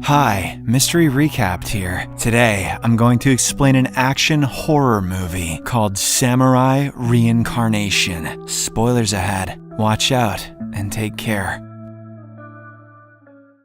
Hi, Mystery Recapped here. Today, I'm going to explain an action horror movie called Samurai Reincarnation. Spoilers ahead. Watch out and take care.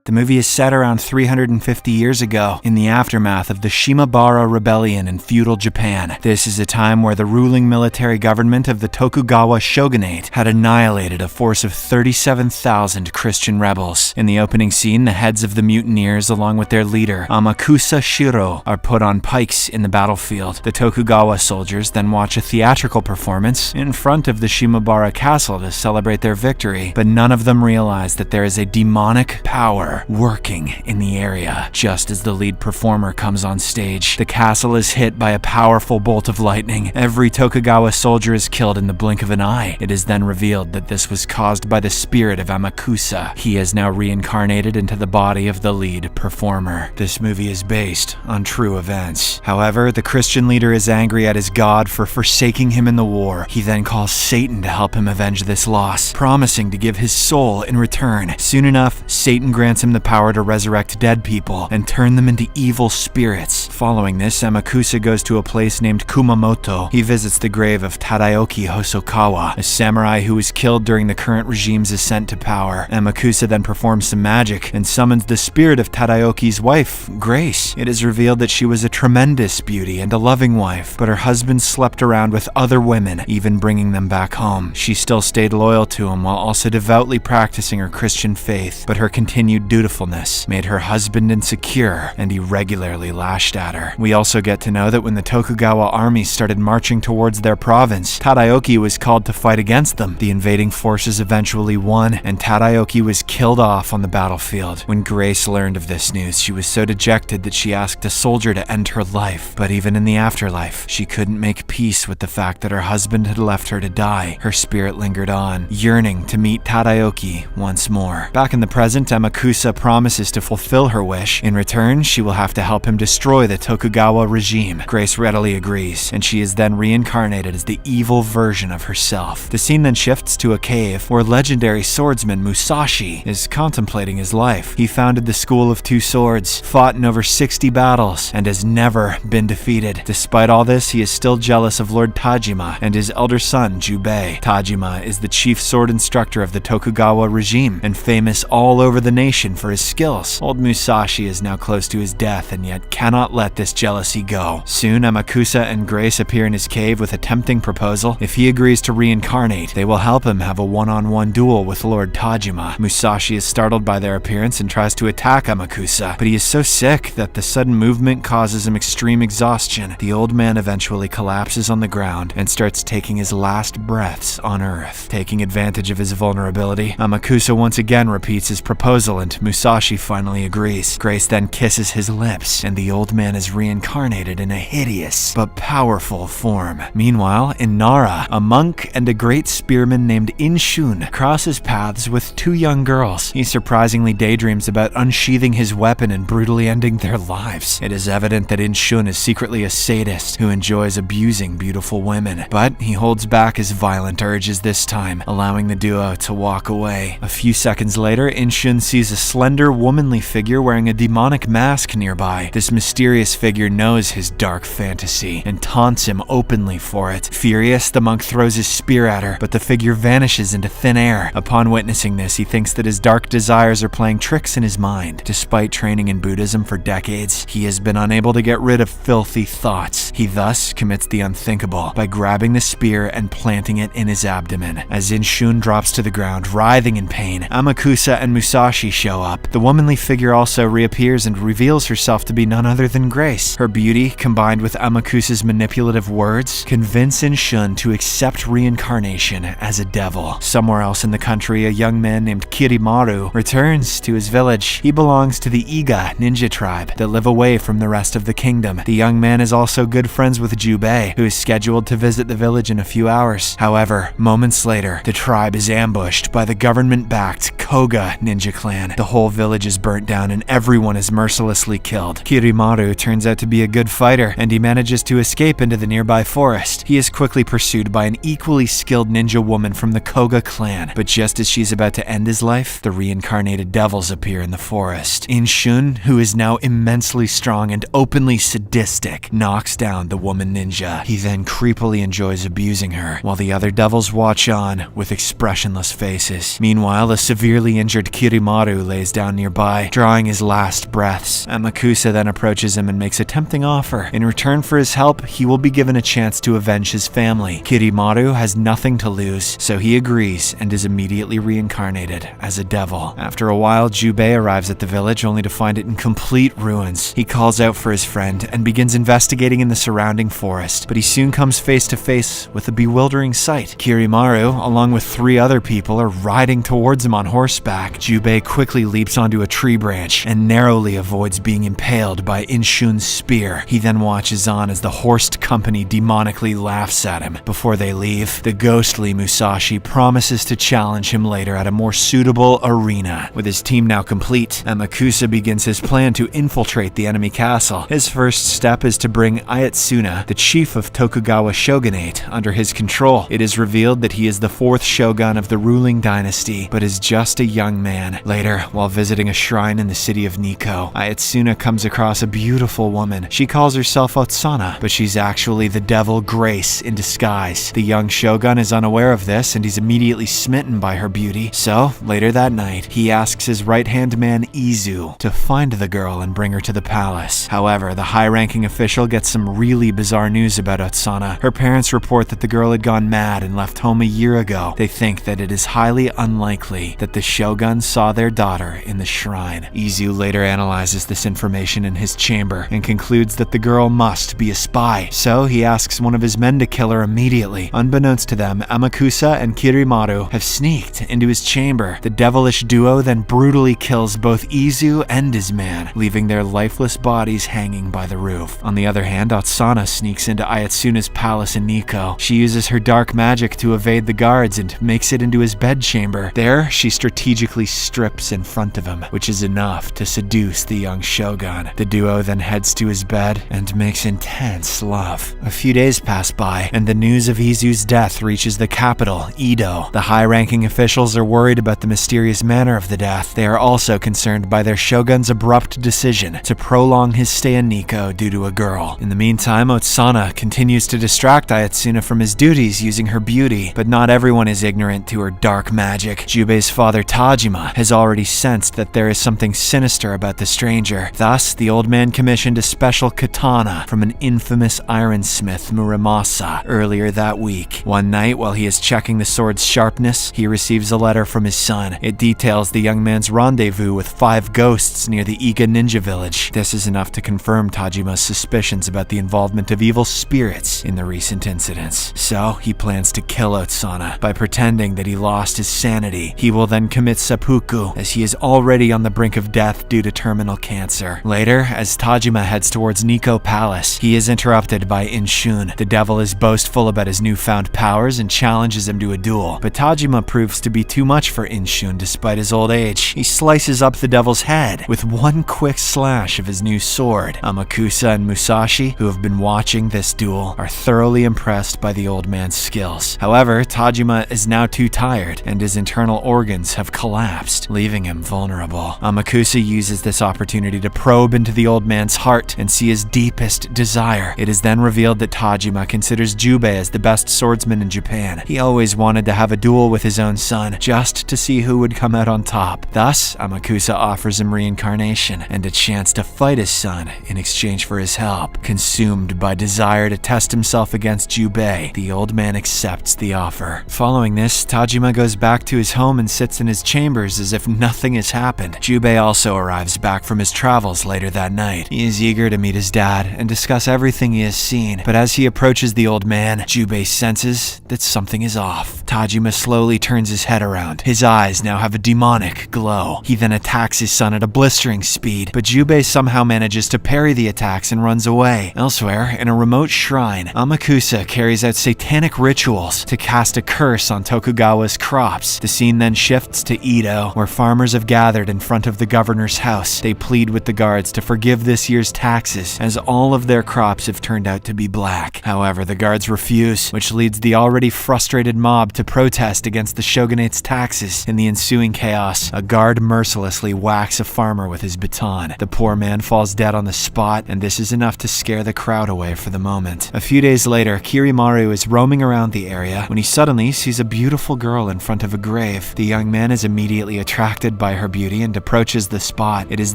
The movie is set around 350 years ago, in the aftermath of the Shimabara Rebellion in feudal Japan. This is a time where the ruling military government of the Tokugawa shogunate had annihilated a force of 37,000 Christian rebels. In the opening scene, the heads of the mutineers, along with their leader, Amakusa Shiro, are put on pikes in the battlefield. The Tokugawa soldiers then watch a theatrical performance in front of the Shimabara castle to celebrate their victory, but none of them realize that there is a demonic power working in the area. Just as the lead performer comes on stage, the castle is hit by a powerful bolt of lightning. Every Tokugawa soldier is killed in the blink of an eye. It is then revealed that this was caused by the spirit of Amakusa. He is now reincarnated into the body of the lead performer. This movie is based on true events. However, the Christian leader is angry at his god for forsaking him in the war. He then calls Satan to help him avenge this loss, promising to give his soul in return. Soon enough, Satan grants him the power to resurrect dead people and turn them into evil spirits. Following this, Amakusa goes to a place named Kumamoto. He visits the grave of Tadaoki Hosokawa, a samurai who was killed during the current regime's ascent to power. Amakusa then performs some magic and summons the spirit of Tadaoki's wife, Grace. It is revealed that she was a tremendous beauty and a loving wife, but her husband slept around with other women, even bringing them back home. She still stayed loyal to him while also devoutly practicing her Christian faith, but her continued dutifulness made her husband insecure, and he regularly lashed at her. We also get to know that when the Tokugawa army started marching towards their province, Tadaoki was called to fight against them. The invading forces eventually won, and Tadaoki was killed off on the battlefield. When Grace learned of this news, she was so dejected that she asked a soldier to end her life. But even in the afterlife, she couldn't make peace with the fact that her husband had left her to die. Her spirit lingered on, yearning to meet Tadaoki once more. Back in the present, Amakusa promises to fulfill her wish. In return, she will have to help him destroy the Tokugawa regime. Grace readily agrees, and she is then reincarnated as the evil version of herself. The scene then shifts to a cave where legendary swordsman Musashi is contemplating his life. He founded the School of Two Swords, fought in over 60 battles, and has never been defeated. Despite all this, he is still jealous of Lord Tajima and his elder son, Jubei. Tajima is the chief sword instructor of the Tokugawa regime and famous all over the nation for his skills. Old Musashi is now close to his death and yet cannot let this jealousy go. Soon, Amakusa and Grace appear in his cave with a tempting proposal. If he agrees to reincarnate, they will help him have a one-on-one duel with Lord Tajima. Musashi is startled by their appearance and tries to attack Amakusa, but he is so sick that the sudden movement causes him extreme exhaustion. The old man eventually collapses on the ground and starts taking his last breaths on Earth. Taking advantage of his vulnerability, Amakusa once again repeats his proposal and Musashi finally agrees. Grace then kisses his lips, and the old man is reincarnated in a hideous but powerful form. Meanwhile, in Nara, a monk and a great spearman named Inshun crosses paths with two young girls. He surprisingly daydreams about unsheathing his weapon and brutally ending their lives. It is evident that Inshun is secretly a sadist who enjoys abusing beautiful women, but he holds back his violent urges this time, allowing the duo to walk away. A few seconds later, Inshun sees a slender, womanly figure wearing a demonic mask nearby. This mysterious figure knows his dark fantasy and taunts him openly for it. Furious, the monk throws his spear at her, but the figure vanishes into thin air. Upon witnessing this, he thinks that his dark desires are playing tricks in his mind. Despite training in Buddhism for decades, he has been unable to get rid of filthy thoughts. He thus commits the unthinkable by grabbing the spear and planting it in his abdomen. As Inshun drops to the ground, writhing in pain, Amakusa and Musashi show up. The womanly figure also reappears and reveals herself to be none other than Grace. Her beauty, combined with Amakusa's manipulative words, convince Inshun to accept reincarnation as a devil. Somewhere else in the country, a young man named Kirimaru returns to his village. He belongs to the Iga ninja tribe that live away from the rest of the kingdom. The young man is also good friends with Jubei, who is scheduled to visit the village in a few hours. However, moments later, the tribe is ambushed by the government-backed Koga ninja clan. The whole village is burnt down and everyone is mercilessly killed. Kirimaru turns out to be a good fighter, and he manages to escape into the nearby forest. He is quickly pursued by an equally skilled ninja woman from the Koga clan, but just as she's about to end his life, the reincarnated devils appear in the forest. Inshun, who is now immensely strong and openly sadistic, knocks down the woman ninja. He then creepily enjoys abusing her, while the other devils watch on with expressionless faces. Meanwhile, the severely injured Kirimaru lays down nearby, drawing his last breaths. Amakusa then approaches him and makes a tempting offer. In return for his help, he will be given a chance to avenge his family. Kirimaru has nothing to lose, so he agrees and is immediately reincarnated as a devil. After a while, Jubei arrives at the village only to find it in complete ruins. He calls out for his friend and begins investigating in the surrounding forest, but he soon comes face to face with a bewildering sight. Kirimaru, along with 3 other people, are riding towards him on horseback. Jubei quickly leaps onto a tree branch and narrowly avoids being impaled by Inshun's spear. He then watches on as the horsed company demonically laughs at him. Before they leave, the ghostly Musashi promises to challenge him later at a more suitable arena. With his team now complete, Amakusa begins his plan to infiltrate the enemy castle. His first step is to bring Ayatsuna, the chief of Tokugawa shogunate, under his control. It is revealed that he is the 4th shogun of the ruling dynasty, but is just a young man. Later, while visiting a shrine in the city of Nikko, Ayatsuna comes across a beautiful woman. She calls herself Otsana, but she's actually the devil Grace in disguise. The young shogun is unaware of this, and he's immediately smitten by her beauty. So, later that night, he asks his right-hand man Izu to find the girl and bring her to the palace. However, the high-ranking official gets some really bizarre news about Otsana. Her parents report that the girl had gone mad and left home a year ago. They think that it is highly unlikely that the shogun saw their daughter in the shrine. Izu later analyzes this information in his chamber and concludes that the girl must be a spy. So he asks one of his men to kill her immediately. Unbeknownst to them, Amakusa and Kirimaru have sneaked into his chamber. The devilish duo then brutally kills both Izu and his man, leaving their lifeless bodies hanging by the roof. On the other hand, Otsana sneaks into Ayatsuna's palace in Nikko. She uses her dark magic to evade the guards and makes it into his bedchamber. There, she strategically strips in front of him, which is enough to seduce the young shogun. The duo then heads to his bed and makes intense love. A few days pass by, and the news of Izu's death reaches the capital, Edo. The high-ranking officials are worried about the mysterious manner of the death. They are also concerned by their shogun's abrupt decision to prolong his stay in Nikko due to a girl. In the meantime, Otsana continues to distract Ayatsuna from his duties using her beauty, but not everyone is ignorant to her dark magic. Jubei's father Tajima has already sensed that there is something sinister about the stranger. Thus, the old man commissioned a special katana from an infamous ironsmith, Muramasa, earlier that week. One night, while he is checking the sword's sharpness, he receives a letter from his son. It details the young man's rendezvous with 5 ghosts near the Iga ninja village. This is enough to confirm Tajima's suspicions about the involvement of evil spirits in the recent incidents. So, he plans to kill Otsana by pretending that he lost his sanity. He will then commit seppuku, as he is already on the brink of death due to terminal cancer. Later, as Tajima heads towards Nikko Palace, he is interrupted by Inshun. The devil is boastful about his newfound powers and challenges him to a duel, but Tajima proves to be too much for Inshun despite his old age. He slices up the devil's head with one quick slash of his new sword. Amakusa and Musashi, who have been watching this duel, are thoroughly impressed by the old man's skills. However, Tajima is now too tired, and his internal organs have collapsed, leaving him vulnerable. Amakusa uses this opportunity to probe into the old man's heart and see his deepest desire. It is then revealed that Tajima considers Jubei as the best swordsman in Japan. He always wanted to have a duel with his own son, just to see who would come out on top. Thus, Amakusa offers him reincarnation and a chance to fight his son in exchange for his help. Consumed by desire to test himself against Jubei, the old man accepts the offer. Following this, Tajima goes back to his home and sits in his chambers as if nothing has happened. Jubei also arrives back from his travels later that night. He is eager to meet his dad and discuss everything he has seen, but as he approaches the old man, Jubei senses that something is off. Tajima slowly turns his head around. His eyes now have a demonic glow. He then attacks his son at a blistering speed, but Jubei somehow manages to parry the attacks and runs away. Elsewhere, in a remote shrine, Amakusa carries out satanic rituals to cast a curse on Tokugawa's crops. The scene then shifts to Edo, where farmers farmers have gathered in front of the governor's house. They plead with the guards to forgive this year's taxes, as all of their crops have turned out to be black. However, the guards refuse, which leads the already frustrated mob to protest against the shogunate's taxes. In the ensuing chaos, a guard mercilessly whacks a farmer with his baton. The poor man falls dead on the spot, and this is enough to scare the crowd away for the moment. A few days later, Kirimaru is roaming around the area when he suddenly sees a beautiful girl in front of a grave. The young man is immediately attracted by her beauty and approaches the spot. It is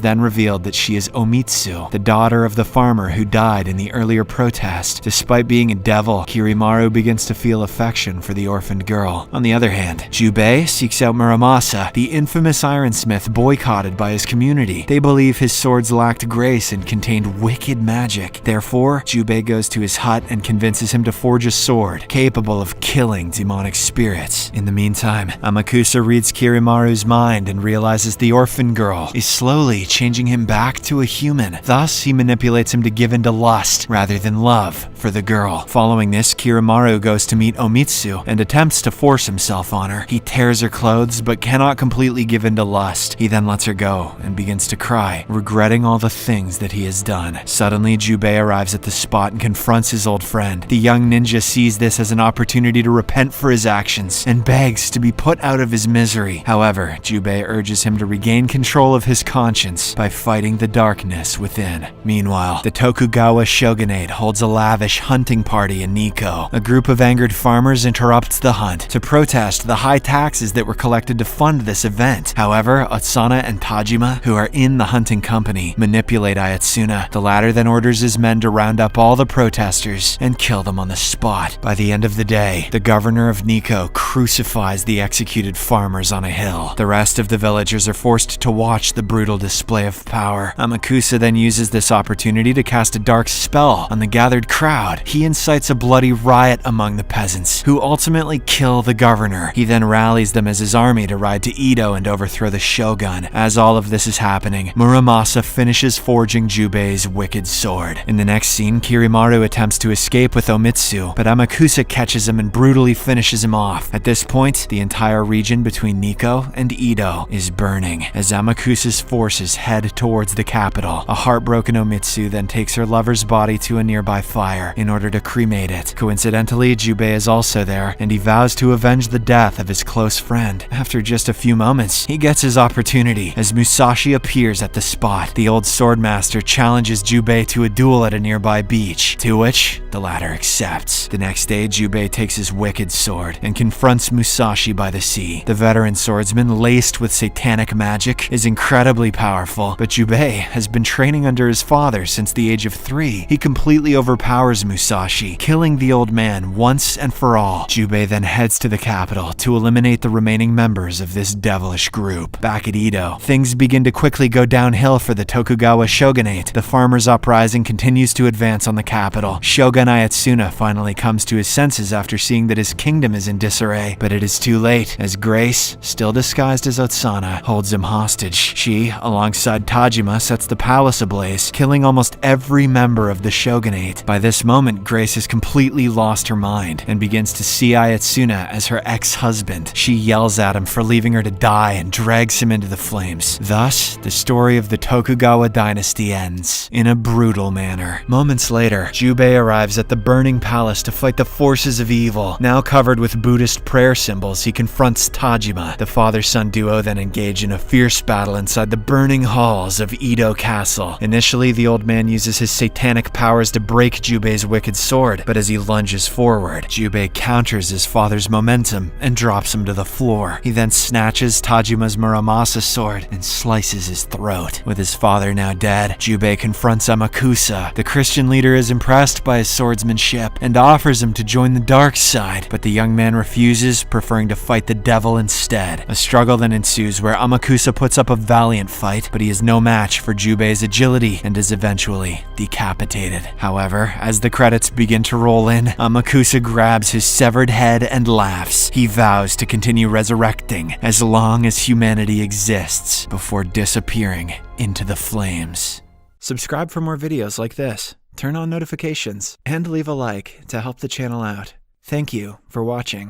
then revealed that she is Omitsu, the daughter of the farmer who died in the earlier protest. Despite being a devil, Kirimaru begins to feel affection for the orphaned girl. On the other hand, Jubei seeks out Muramasa, the infamous ironsmith boycotted by his community. They believe his swords lacked grace and contained wicked magic. Therefore, Jubei goes to his hut and convinces him to forge a sword capable of killing demonic spirits. In the meantime, Amakusa reads Kirimaru's mind and realizes the orphan girl is slowly changing him back to a human. Thus, he manipulates him to give in to lust rather than love for the girl. Following this, Kirimaru goes to meet Omitsu and attempts to force himself on her. He tears her clothes but cannot completely give in to lust. He then lets her go and begins to cry, regretting all the things that he has done. Suddenly, Jubei arrives at the spot and confronts his old friend. The young ninja sees this as an opportunity to repent for his actions and begs to be put out of his misery. However, Jubei urges him to regain control of his conscience by fighting the darkness within. Meanwhile, the Tokugawa shogunate holds a lavish hunting party in Nikko. A group of angered farmers interrupts the hunt to protest the high taxes that were collected to fund this event. However, Otsana and Tajima, who are in the hunting company, manipulate Ayatsuna. The latter then orders his men to round up all the protesters and kill them on the spot. By the end of the day, the governor of Nikko crucifies the executed farmers on a hill. The rest of the villagers are forced to watch the brutal display of power. Amakusa then uses this opportunity to cast a dark spell on the gathered crowd. He incites a bloody riot among the peasants, who ultimately kill the governor. He then rallies them as his army to ride to Edo and overthrow the shogun. As all of this is happening, Muramasa finishes forging Jubei's wicked sword. In the next scene, Kirimaru attempts to escape with Omitsu, but Amakusa catches him and brutally finishes him off. At this point, the entire region between Nikko and Edo is burning. As Amakusa's forces head towards the capital, a heartbroken Omitsu then takes her lover's body to a nearby fire in order to cremate it. Coincidentally, Jubei is also there, and he vows to avenge the death of his close friend. After just a few moments, he gets his opportunity as Musashi appears at the spot. The old swordmaster challenges Jubei to a duel at a nearby beach, to which the latter accepts. The next day, Jubei takes his wicked sword and confronts Musashi by the sea. The veteran swordsman, laced with satanic magic, is incredibly powerful, but Jubei has been training under his father since the age of 3. He completely overpowers Musashi, killing the old man once and for all. Jubei then heads to the capital to eliminate the remaining members of this devilish group. Back at Edo, things begin to quickly go downhill for the Tokugawa shogunate. The farmers' uprising continues to advance on the capital. Shogun Ayatsuna finally comes to his senses after seeing that his kingdom is in disarray, but it is too late, as Grace, still disguised as Otsana, holds him hostage. She, alongside Tajima, sets the palace ablaze, killing almost every member of the shogunate. By this moment, Grace has completely lost her mind and begins to see Ayatsuna as her ex-husband. She yells at him for leaving her to die and drags him into the flames. Thus, the story of the Tokugawa dynasty ends in a brutal manner. Moments later, Jubei arrives at the burning palace to fight the forces of evil. Now covered with Buddhist prayer symbols, he confronts Tajima. The father-son duo then engage in a fierce battle inside the burning halls of Edo Castle. Initially, the old man uses his satanic powers to break Jubei's wicked sword, but as he lunges forward, Jubei counters his father's momentum and drops him to the floor. He then snatches Tajima's Muramasa sword and slices his throat. With his father now dead, Jubei confronts Amakusa. The Christian leader is impressed by his swordsmanship and offers him to join the dark side, but the young man refuses, preferring to fight the devil instead. A struggle then ensues where Amakusa puts up a valiant fight, but he is no match for Jubei's agility and is eventually decapitated. However, as the credits begin to roll in, Amakusa grabs his severed head and laughs. He vows to continue resurrecting as long as humanity exists before disappearing into the flames. Subscribe for more videos like this, turn on notifications, and leave a like to help the channel out. Thank you for watching.